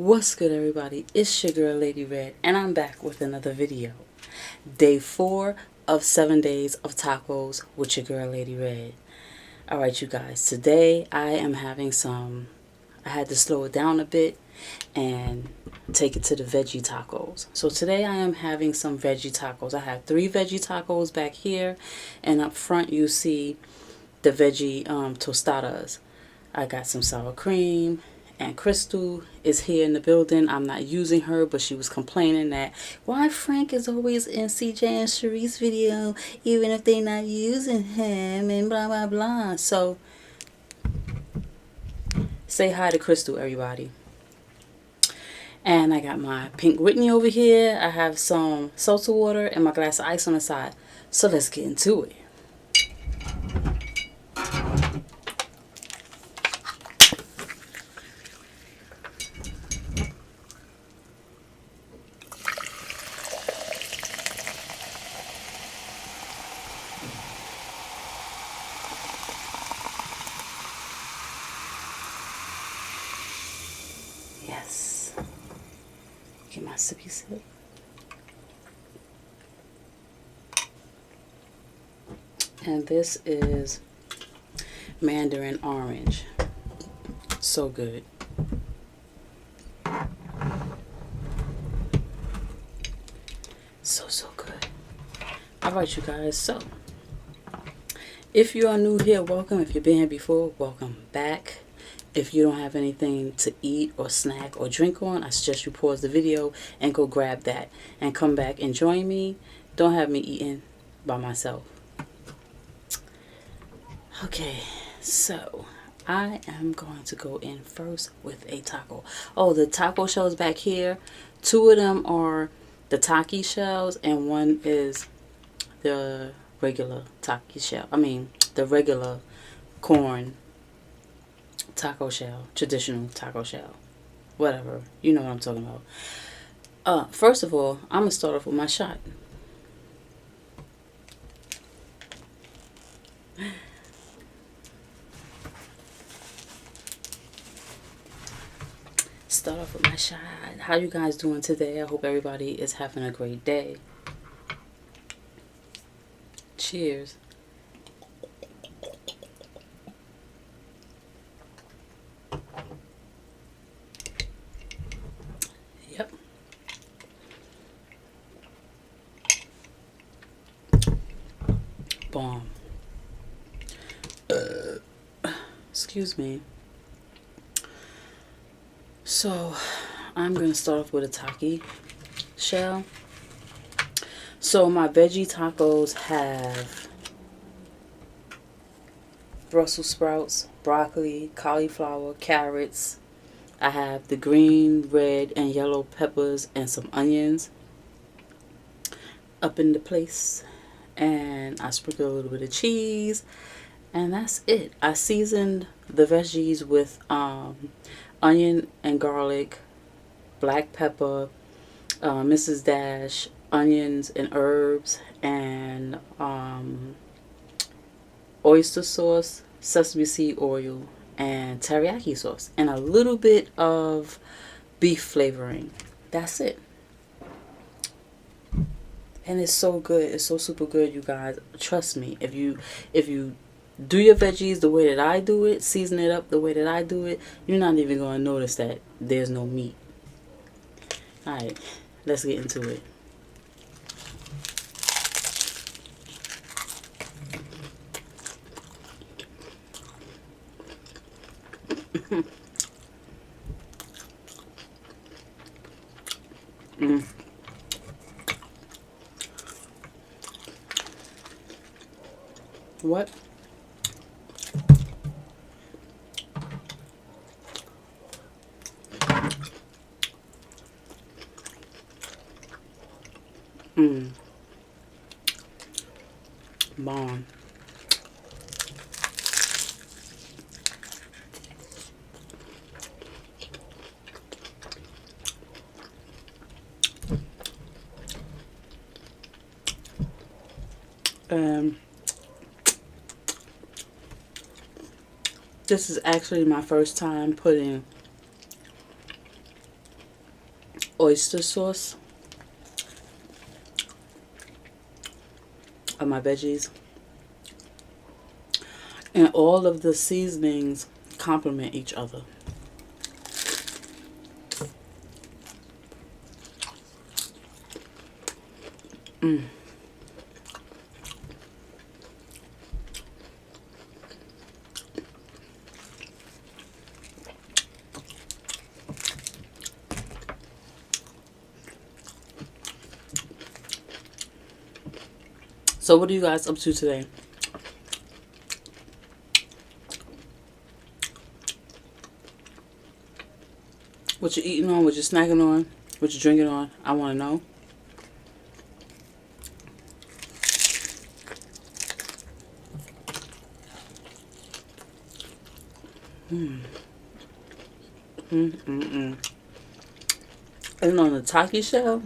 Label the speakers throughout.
Speaker 1: What's good, everybody? It's your girl Lady Red, and I'm back with another video. Day 4 of 7 days of tacos with your girl Lady Red. Alright, you guys, today I am having I had to slow it down a bit and take it to the veggie tacos. So today I am having some veggie tacos. I have 3 veggie tacos back here, and up front you see the veggie tostadas. I got some sour cream, and Crystal is here in the building. I'm not using her, but she was complaining that why Frank is always in CJ and Sharice's video even if they not using him and blah blah blah. So say hi to Crystal, everybody. And I got my pink Whitney over here. I have some seltzer water and my glass of ice on the side. So let's get into it. Yes. Get my sippy sip. And this is mandarin orange. So good. So good. Alright, you guys. So, if you are new here, welcome. If you've been here before, welcome back. If you don't have anything to eat or snack or drink on, I suggest you pause the video and go grab that and come back and join me. Don't have me eating by myself. Okay, so I am going to go in first with a taco. Oh, the taco shells back here, 2 of them are the taki shells and 1 is the regular taki shell. I mean, the regular corn taco shell, traditional taco shell, whatever, you know what I'm talking about. First of all, I'm gonna start off with my shot. Start off with my shot. How you guys doing today? I hope everybody is having a great day. Cheers. Yep. Bomb. Excuse me. So, I'm going to start off with a taki shell. So, my veggie tacos have Brussels sprouts, broccoli, cauliflower, carrots. I have the green, red, and yellow peppers and some onions up in the place. And I sprinkle a little bit of cheese. And that's it. I seasoned the veggies with onion and garlic, black pepper, Mrs.Dash, onions and herbs, and oyster sauce, sesame seed oil, and teriyaki sauce, and a little bit of beef flavoring. That's it. And it's so good. It's so super good, you guys. Trust me. If you do your veggies the way that I do it, season it up the way that I do it, you're not even going to notice that there's no meat. Alright, let's get into it. What? Bomb. This is actually my first time putting oyster sauce of my veggies. And all of the seasonings complement each other. So what are you guys up to today? What you eating on? What you snacking on? What you drinking on? I want to know. And on the Taki shell,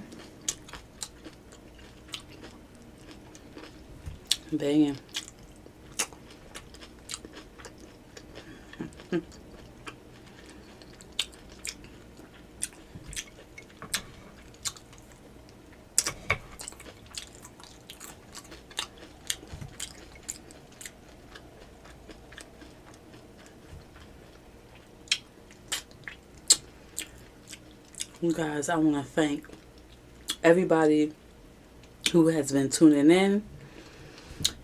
Speaker 1: banging. You guys, I want to thank everybody who has been tuning in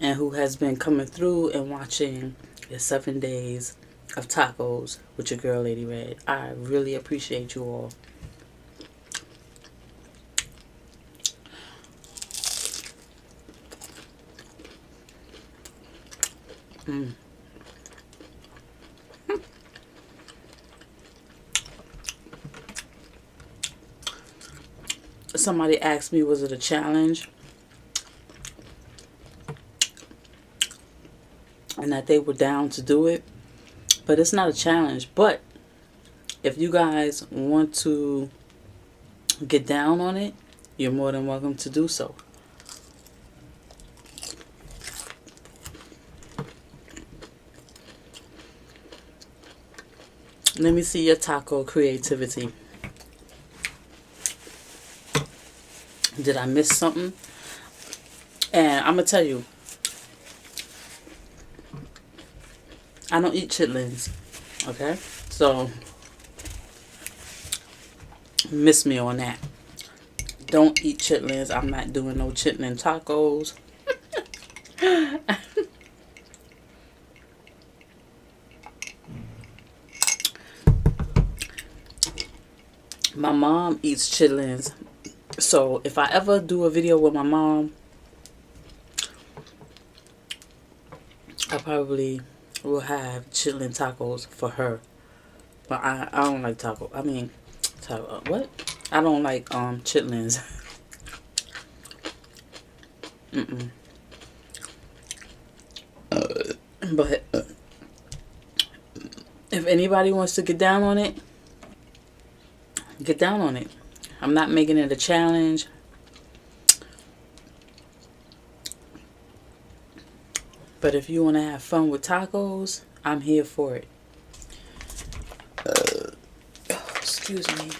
Speaker 1: and who has been coming through and watching the 7 days of tacos with your girl Lady Red. I really appreciate you all. Somebody asked me, was it a challenge? And that they were down to do it. But it's not a challenge. But if you guys want to get down on it, you're more than welcome to do so. Let me see your taco creativity. Did I miss something? And I'm going to tell you, I don't eat chitlins. Okay? So, miss me on that. Don't eat chitlins. I'm not doing no chitlin tacos. My mom eats chitlins. So if I ever do a video with my mom, I probably will have chitlin tacos for her. But I don't like taco. I mean, what? I don't like chitlins. But if anybody wants to get down on it, get down on it. I'm not making it a challenge. But if you want to have fun with tacos, I'm here for it. Excuse me.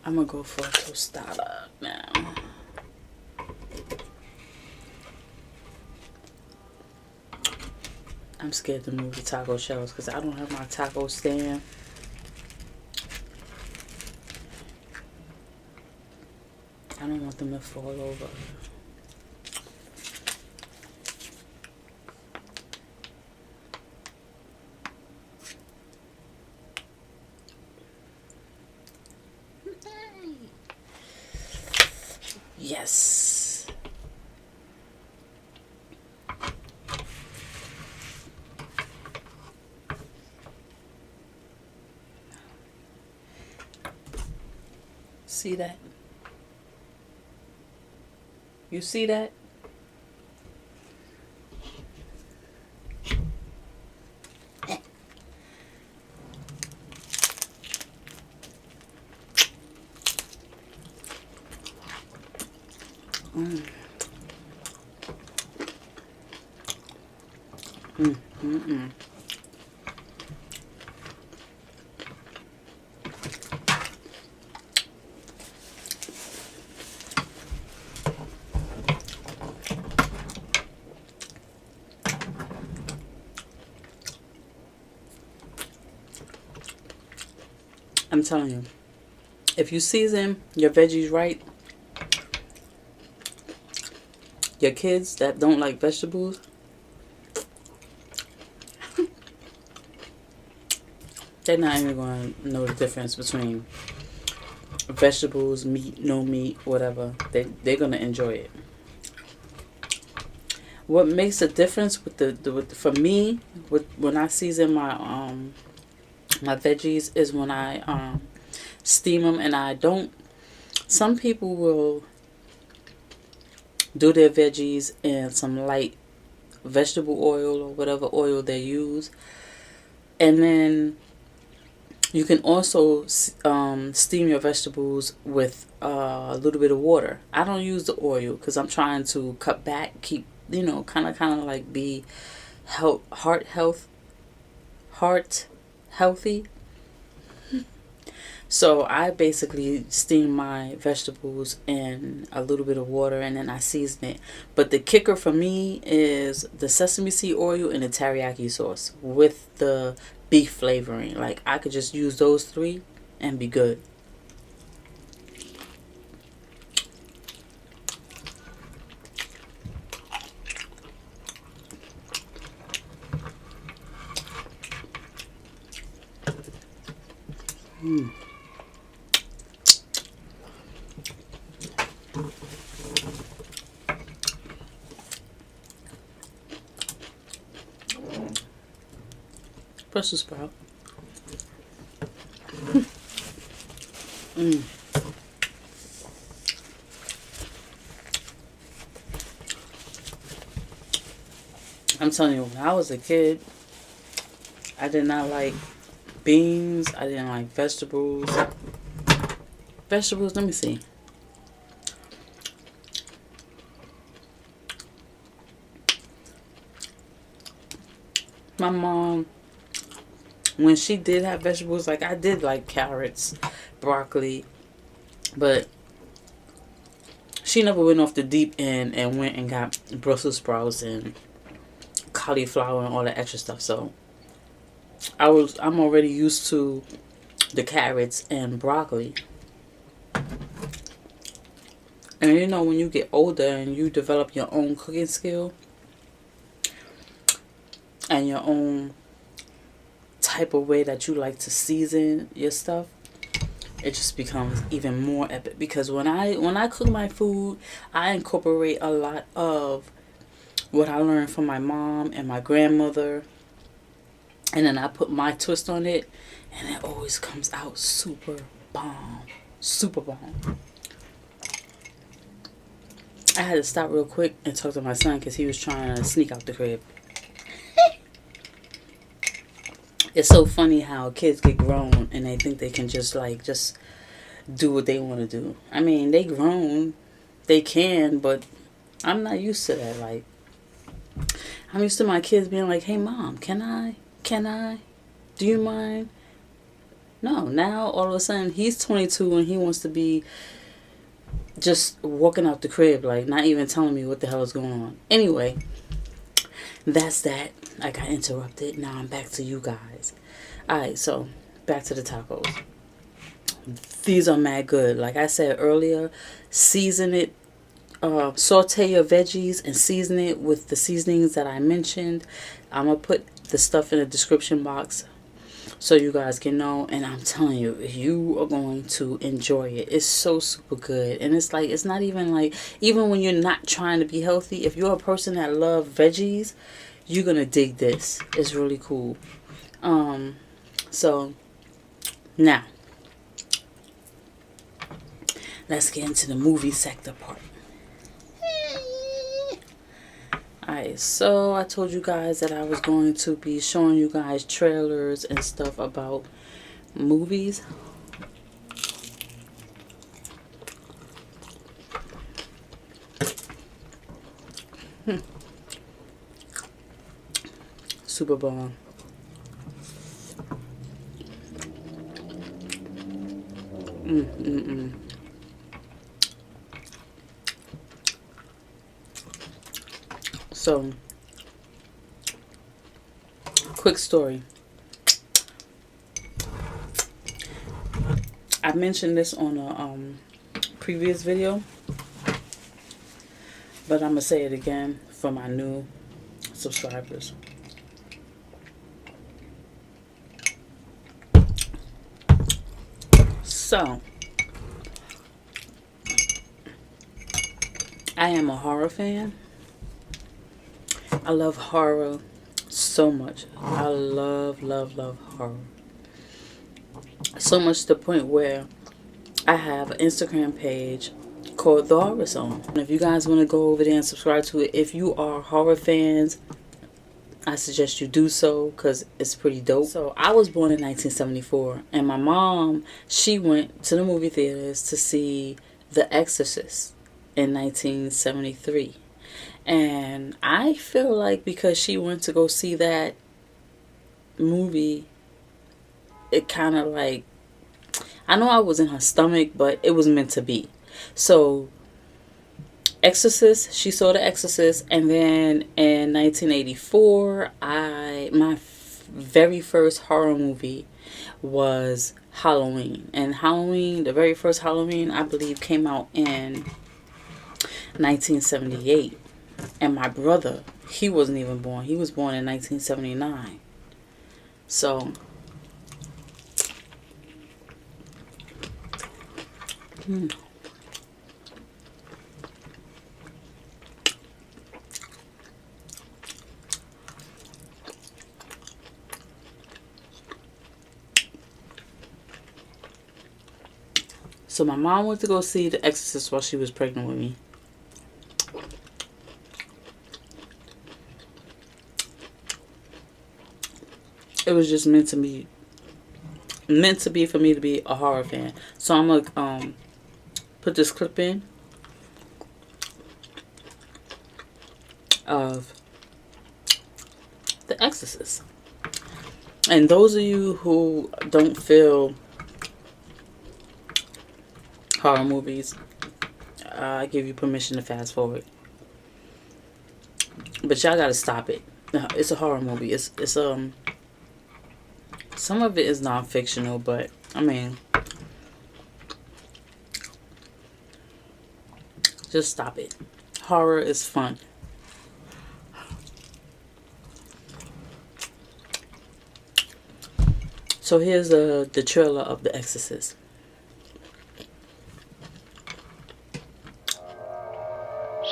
Speaker 1: I'm going to go for a tostada now. I'm scared to move the taco shells because I don't have my taco stand. I don't want them to fall over. Yes. See that? You see that? I'm telling you, if you season your veggies right, your kids that don't like vegetables, they're not even going to know the difference between vegetables, meat, no meat, whatever. They're going to enjoy it. What makes a difference for me when I season my veggies is when I steam them, and I don't. Some people will do their veggies in some light vegetable oil or whatever oil they use, and then you can also steam your vegetables with a little bit of water. I don't use the oil because I'm trying to cut back, keep, kind of like be heart healthy. So I basically steam my vegetables in a little bit of water, and then I season it. But the kicker for me is the sesame seed oil and the teriyaki sauce with the beef flavoring. Like, I could just use those three and be good. Brussels sprout. I'm telling you, when I was a kid, I did not like beans. I didn't like vegetables. Let me see. My mom, when she did have vegetables, like, I did like carrots, broccoli, but she never went off the deep end and went and got Brussels sprouts and cauliflower and all that extra stuff. So I'm already used to the carrots and broccoli. And when you get older and you develop your own cooking skill and your own type of way that you like to season your stuff, it just becomes even more epic. Because when I cook my food, I incorporate a lot of what I learned from my mom and my grandmother, and then I put my twist on it, and it always comes out super bomb. I had to stop real quick and talk to my son because he was trying to sneak out the crib. It's so funny how kids get grown and they think they can just do what they want to do. I mean, they grown, they can, but I'm not used to that. Like, I'm used to my kids being like, "Hey, mom, can I? Do you mind?" No, now all of a sudden he's 22 and he wants to be just walking out the crib, like, not even telling me what the hell is going on. Anyway, that's that. I got interrupted. Now I'm back to you guys. Alright, so back to the tacos. These are mad good. Like I said earlier, season it, saute your veggies and season it with the seasonings that I mentioned. I'm going to put the stuff in the description box so you guys can know. And I'm telling you, you are going to enjoy it. It's so super good. And it's like, it's not even like, even when you're not trying to be healthy, if you're a person that loves veggies, you're going to dig this. It's really cool. So now let's get into the movie sector part. Alright, so I told you guys that I was going to be showing you guys trailers and stuff about movies. Super bomb. So, quick story. I mentioned this on a previous video, but I'm gonna say it again for my new subscribers. So, I am a horror fan. I love horror so much. I love horror. So much to the point where I have an Instagram page called The Horror Zone. And if you guys want to go over there and subscribe to it, if you are horror fans, I suggest you do so because it's pretty dope. So I was born in 1974, and my mom, she went to the movie theaters to see The Exorcist in 1973. And I feel like because she went to go see that movie, it kind of like, I know I was in her stomach, but it was meant to be. So Exorcist, she saw The Exorcist, and then in 1984, my very first horror movie was Halloween. And Halloween, the very first Halloween, I believe came out in 1978. And my brother, he wasn't even born. He was born in 1979. So, So my mom went to go see The Exorcist while she was pregnant with me. It was just meant to be for me to be a horror fan. So I'm gonna put this clip in of The Exorcist. And those of you who don't feel horror movies, I give you permission to fast forward. But y'all gotta stop it. It's a horror movie. It's some of it is non-fictional, but I mean, just stop it. Horror is fun. So here's the trailer of The Exorcist.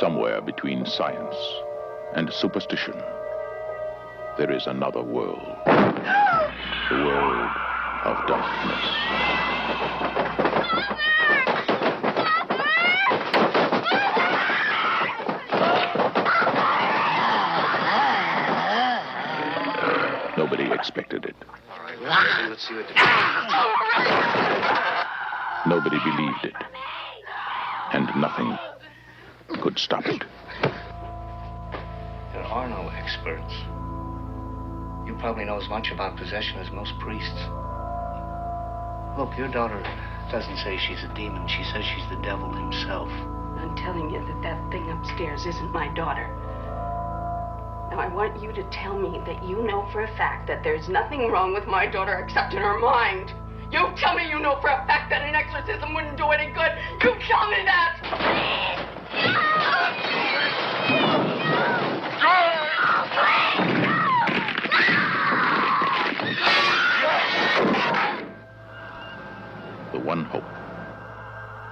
Speaker 2: Somewhere between science and superstition, there is another world. The world of darkness. Nobody expected it.
Speaker 3: Let's see what
Speaker 2: Nobody believed it. And nothing could stop it.
Speaker 3: There are no experts. You probably know as much about possession as most priests. Look, your daughter doesn't say she's a demon. She says she's the devil himself.
Speaker 4: I'm telling you that that thing upstairs isn't my daughter. Now, I want you to tell me that you know for a fact that there's nothing wrong with my daughter except in her mind. You tell me you know for a fact that an exorcism wouldn't do any good. You tell me that!
Speaker 2: The one hope.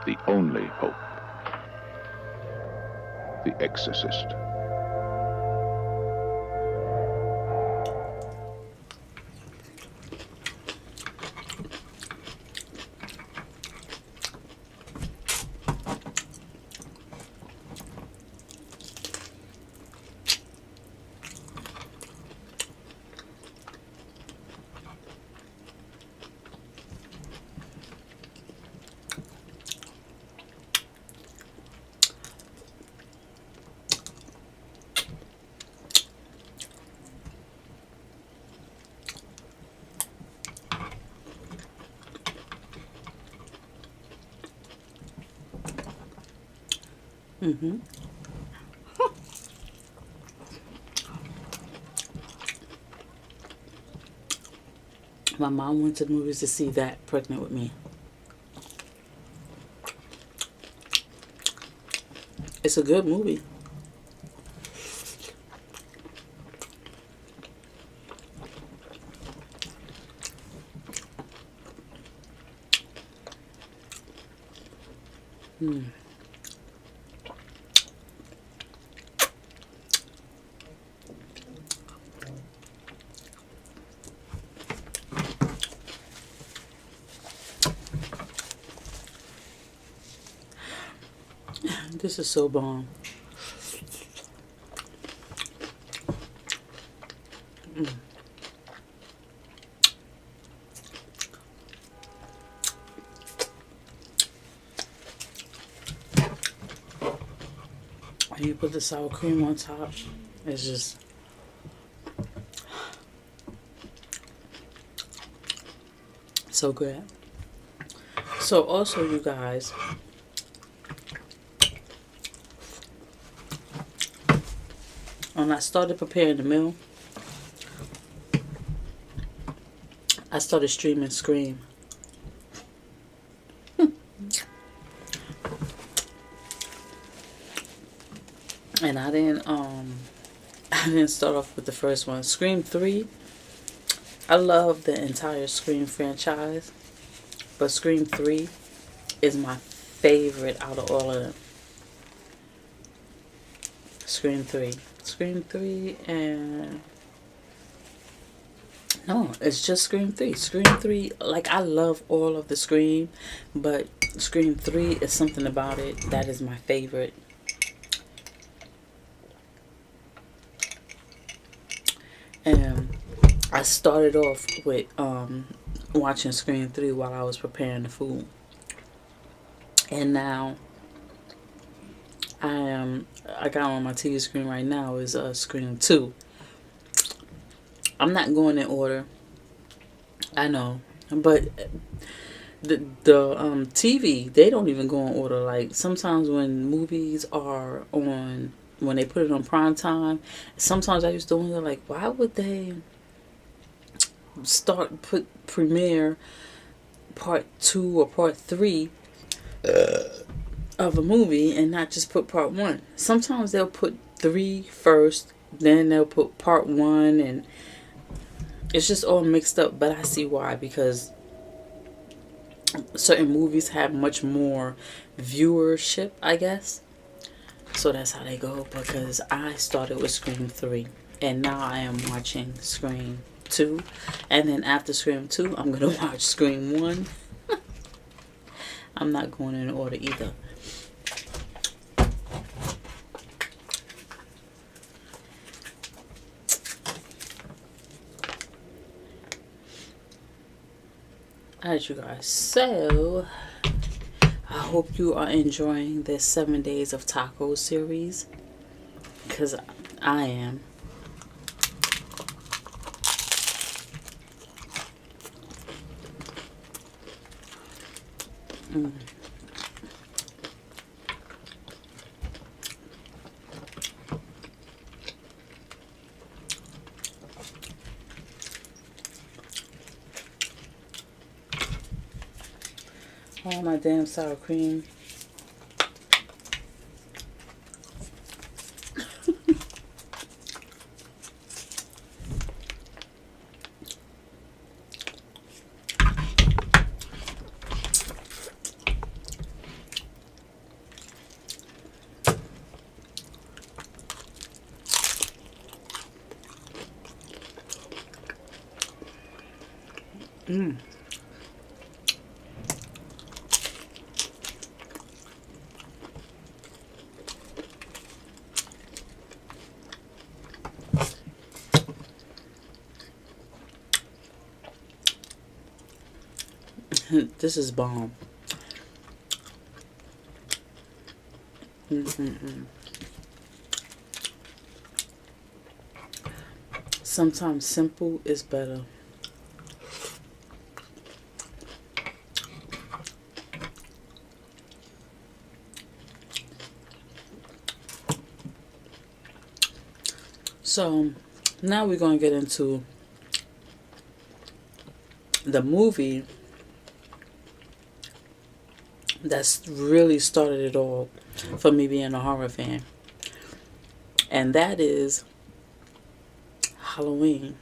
Speaker 2: The only hope. The Exorcist.
Speaker 1: My mom went to the movies to see that pregnant with me. It's a good movie. This is so bomb. And you put the sour cream on top. It's just so good. So also, you guys, when I started preparing the meal, I started streaming Scream. And I didn't start off with the first one. Scream 3. I love the entire Scream franchise, but Scream 3 is my favorite out of all of them. Scream 3. Scream 3 and... No, it's just Scream 3. Scream 3, like, I love all of the Scream, but Scream 3 is something about it that is my favorite. And I started off with watching Scream 3 while I was preparing the food. And now I got on my TV screen right now is Scream 2. I'm not going in order, I know, but the TV, they don't even go in order. Like, sometimes when movies are on, when they put it on prime time, sometimes I used to wonder, like, why would they premiere part 2 or part 3 of a movie and not just put part 1. Sometimes they'll put 3 first, then they'll put part 1, and it's just all mixed up. But I see why, because certain movies have much more viewership, I guess. So that's how they go, because I started with Scream 3 and now I am watching Scream 2, and then after Scream 2 I'm gonna watch Scream 1. I'm not going in order either. Alright, you guys, so I hope you are enjoying this 7 days of tacos series, because I am. All my damn sour cream. This is bomb. Sometimes simple is better. So now we're going to get into the movie that's really started it all for me being a horror fan. And that is Halloween.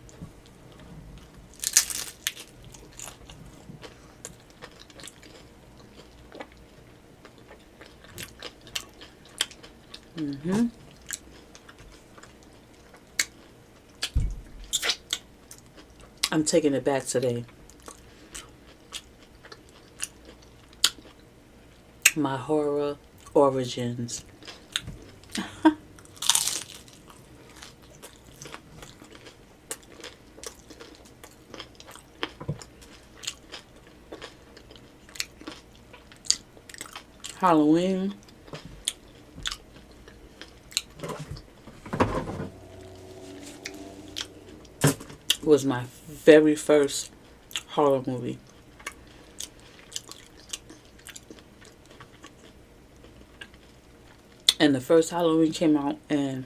Speaker 1: I'm taking it back today. My horror origins. Halloween was my very first horror movie. And the first Halloween came out in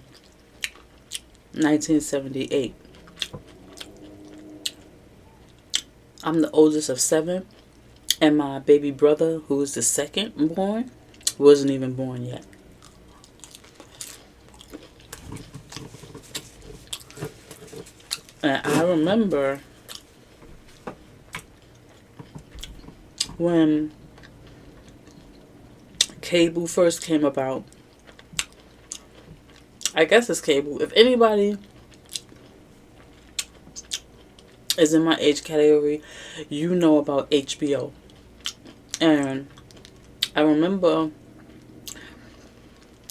Speaker 1: 1978. I'm the oldest of 7. And my baby brother, who was the second born, wasn't even born yet. And I remember when cable first came about. I guess it's cable. If anybody is in my age category, you know about HBO. And I remember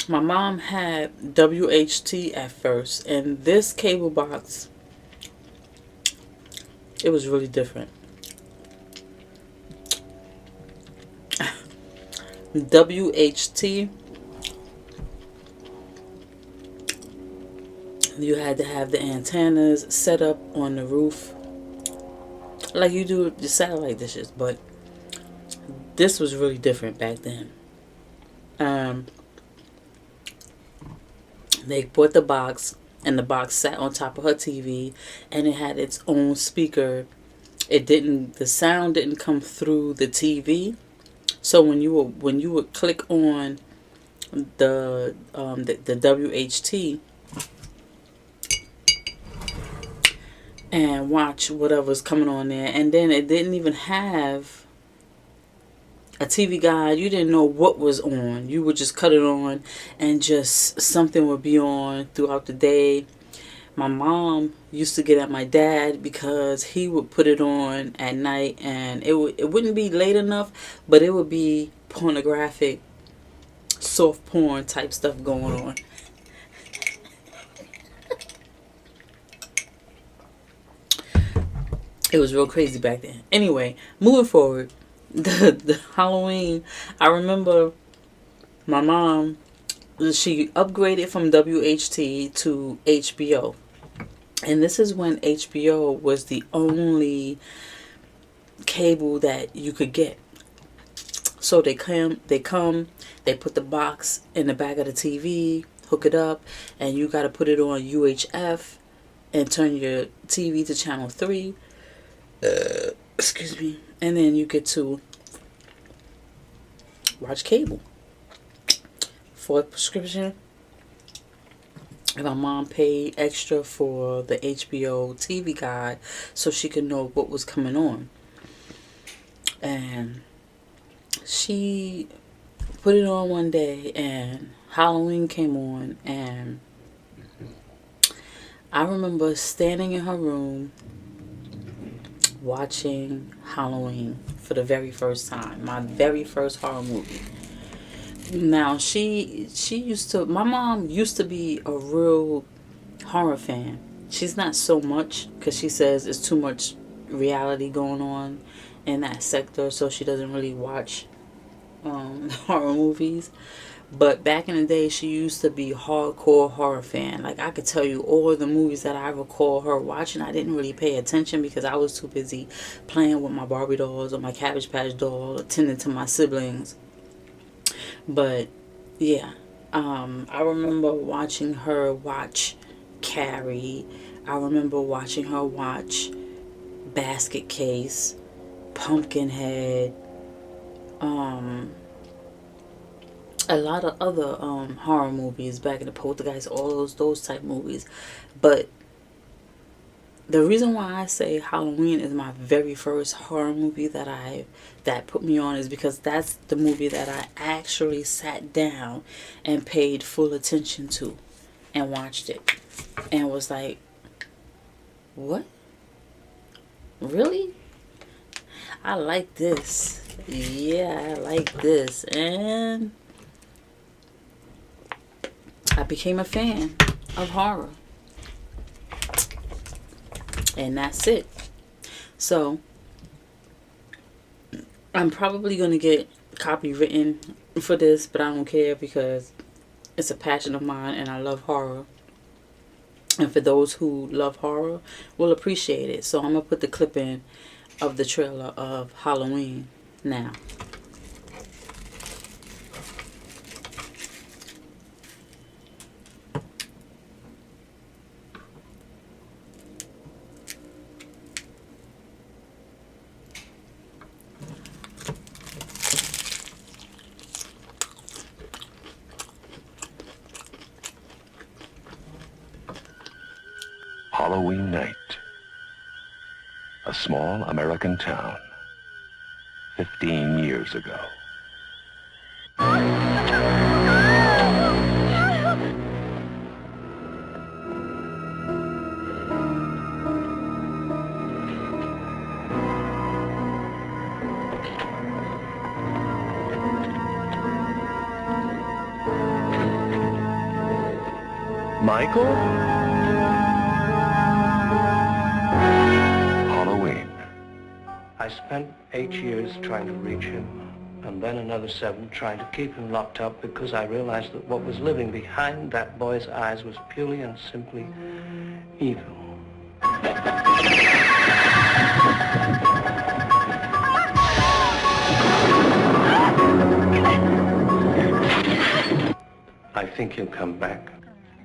Speaker 1: my mom had WHT at first, and this cable box, it was really different. WHT, you had to have the antennas set up on the roof like you do the satellite dishes, but this was really different back then. They bought the box, and the box sat on top of her TV, and it had its own speaker. The sound didn't come through the TV. So when you would click on the WHT and watch whatever's coming on there, and then it didn't even have a TV guide. You didn't know what was on. You would just cut it on, and just something would be on throughout the day. My mom used to get at my dad because he would put it on at night, and it wouldn't be late enough, but it would be pornographic, soft porn type stuff going on. It was real crazy back then. Anyway, moving forward, the Halloween, I remember my mom, she upgraded from WHT to HBO. And this is when HBO was the only cable that you could get. So they come, they put the box in the back of the TV, hook it up, and you got to put it on UHF and turn your TV to channel 3. Excuse me. And then you get to watch cable for a prescription. And my mom paid extra for the HBO TV guide so she could know what was coming on. And she put it on one day, and Halloween came on, and I remember standing in her room watching Halloween for the very first time. My very first horror movie. Now, my mom used to be a real horror fan. She's not so much, because she says it's too much reality going on in that sector, so she doesn't really watch horror movies. But back in the day, she used to be hardcore horror fan. Like, I could tell you all the movies that I recall her watching. I didn't really pay attention because I was too busy playing with my Barbie dolls or my Cabbage Patch doll, attending to my siblings. But yeah, I remember watching her watch Carrie. I remember watching her watch Basket Case, Pumpkinhead, a lot of other horror movies back in the Poltergeist, all those type movies. But the reason why I say Halloween is my very first horror movie that put me on is because that's the movie that I actually sat down and paid full attention to and watched it and was like, what? Really? I like this. Yeah, I like this. And I became a fan of horror. And that's it. So I'm probably going to get copywritten for this, but I don't care because it's a passion of mine and I love horror. And for those who love horror will appreciate it. So I'm going to put the clip in of the trailer of Halloween now.
Speaker 5: Halloween night. A small American town. 15 years ago. Michael? Halloween.
Speaker 3: I spent 8 years trying to reach him, and then another 7 trying to keep him locked up because I realized that what was living behind that boy's eyes was purely and simply evil. I think he'll come back.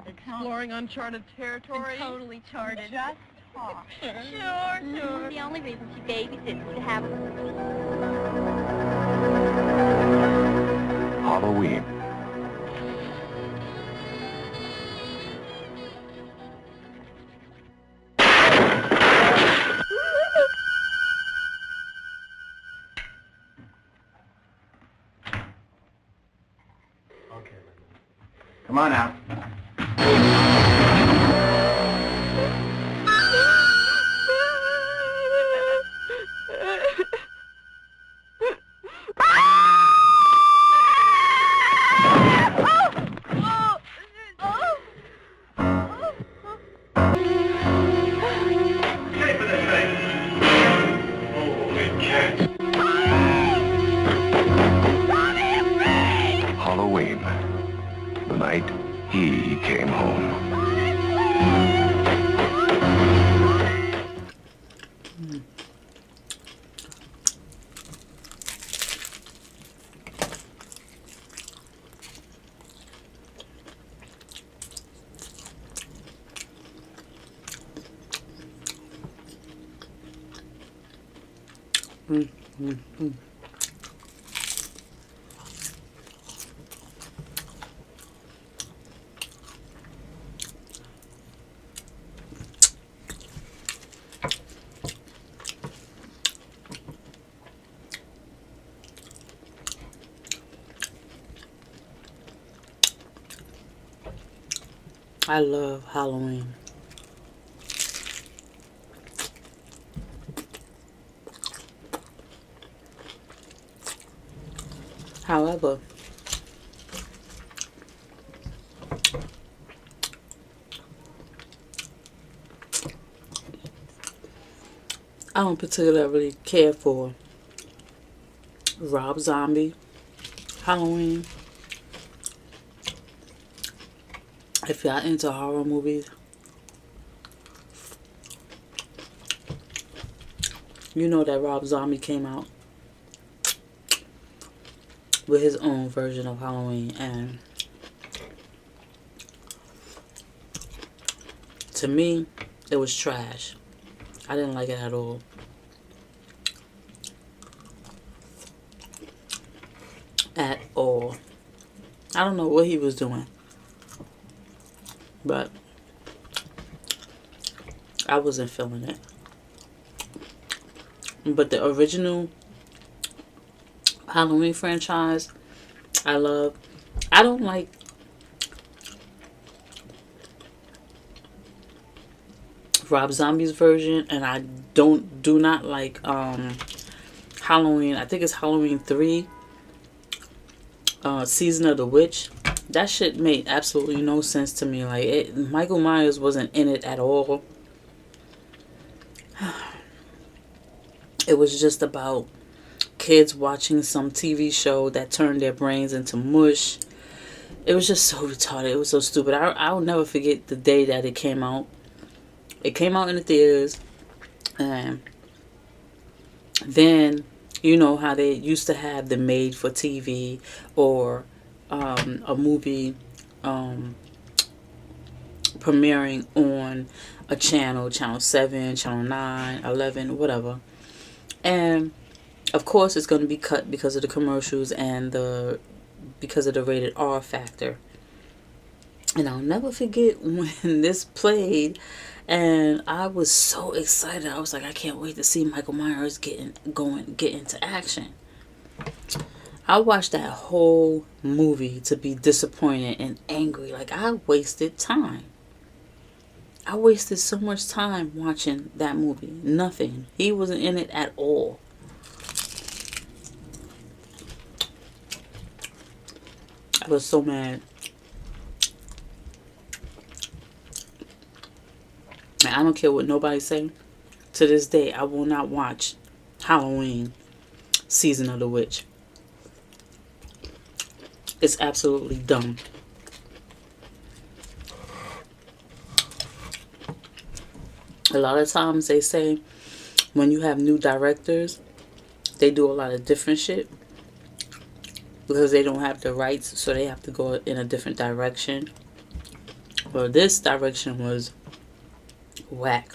Speaker 6: Exploring uncharted territory.
Speaker 7: And totally charted.
Speaker 6: Just talk.
Speaker 7: Sure. The only reason she babysits is to have
Speaker 5: Halloween.
Speaker 3: Okay, come on out.
Speaker 5: Halloween. The night he came home.
Speaker 1: I love Halloween. However, I don't particularly care for Rob Zombie Halloween. If y'all into horror movies, you know that Rob Zombie came out with his own version of Halloween, and to me, it was trash. I didn't like it at all. At all. I don't know what he was doing, but I wasn't feeling it. But the original Halloween franchise, I love. I don't like Rob Zombie's version, and I do not like Halloween. I think it's Halloween 3, Season of the Witch. That shit made absolutely no sense to me. Like, Michael Myers wasn't in it at all. It was just about kids watching some TV show that turned their brains into mush. It was just so retarded. It was so stupid. I'll never forget the day that it came out. It came out in the theaters. And then, you know how they used to have the made for TV or a movie premiering on a channel 7, channel 9, 11, whatever. And of course it's going to be cut because of the commercials and because of the rated R factor. And I'll never forget when this played, and I was so excited. I was like, I can't wait to see Michael Myers get into action. I watched that whole movie to be disappointed and angry. Like, I wasted time. I wasted so much time watching that movie. Nothing. He wasn't in it at all. I was so mad. And I don't care what nobody say. To this day, I will not watch Halloween Season of the Witch. It's absolutely dumb. A lot of times they say when you have new directors, they do a lot of different shit because they don't have the rights, so they have to go in a different direction. Well, this direction was whack.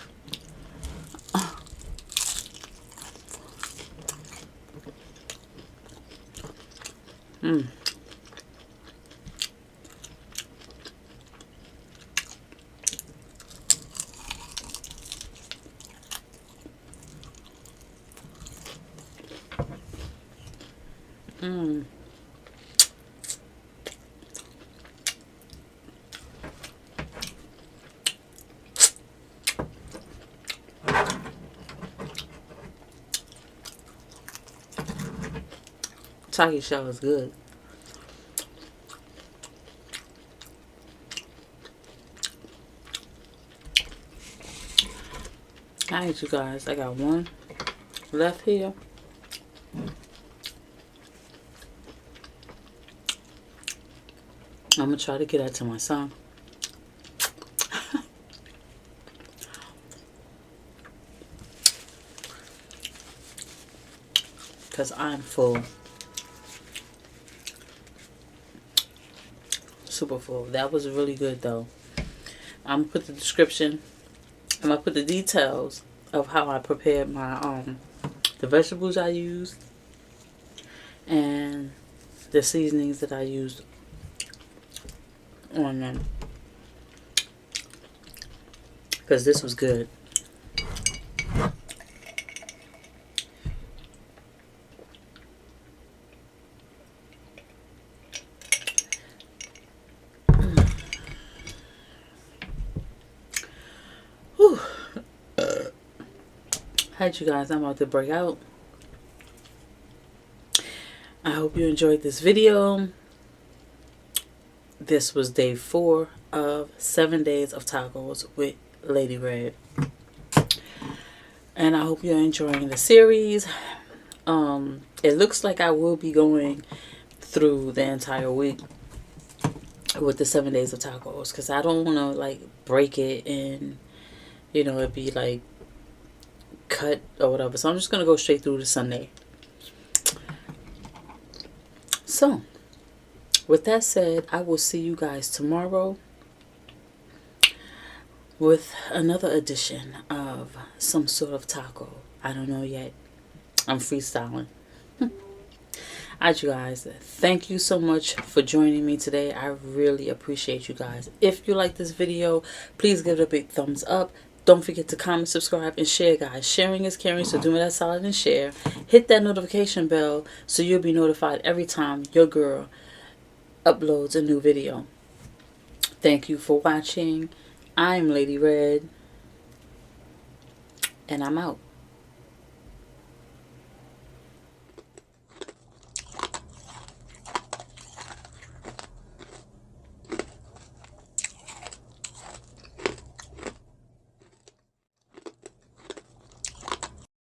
Speaker 1: Taki shell is good. Alright, you guys, I got one left here. I'm gonna try to get that to my son. Because I'm full. Super full. That was really good though. I'm gonna put the description. I'm gonna put the details of how I prepared my the vegetables I used and the seasonings that I used on them, because this was good. Alright, you guys, I'm about to break out. I hope you enjoyed this video. This was day 4 of 7 days of tacos with Lady Red. And I hope you're enjoying the series. It looks like I will be going through the entire week with the 7 days of tacos, because I don't want to like break it and, you know, it'd be like cut or whatever. So I'm just gonna go straight through to Sunday. So with that said, I will see you guys tomorrow with another edition of some sort of taco. I don't know yet. I'm freestyling. Alright, you guys, thank you so much for joining me today. I really appreciate you guys. If you like this video, please give it a big thumbs up. Don't forget to comment, subscribe, and share, guys. Sharing is caring, so do me that solid and share. Hit that notification bell so you'll be notified every time your girl uploads a new video. Thank you for watching. I'm Lady Red, and I'm out.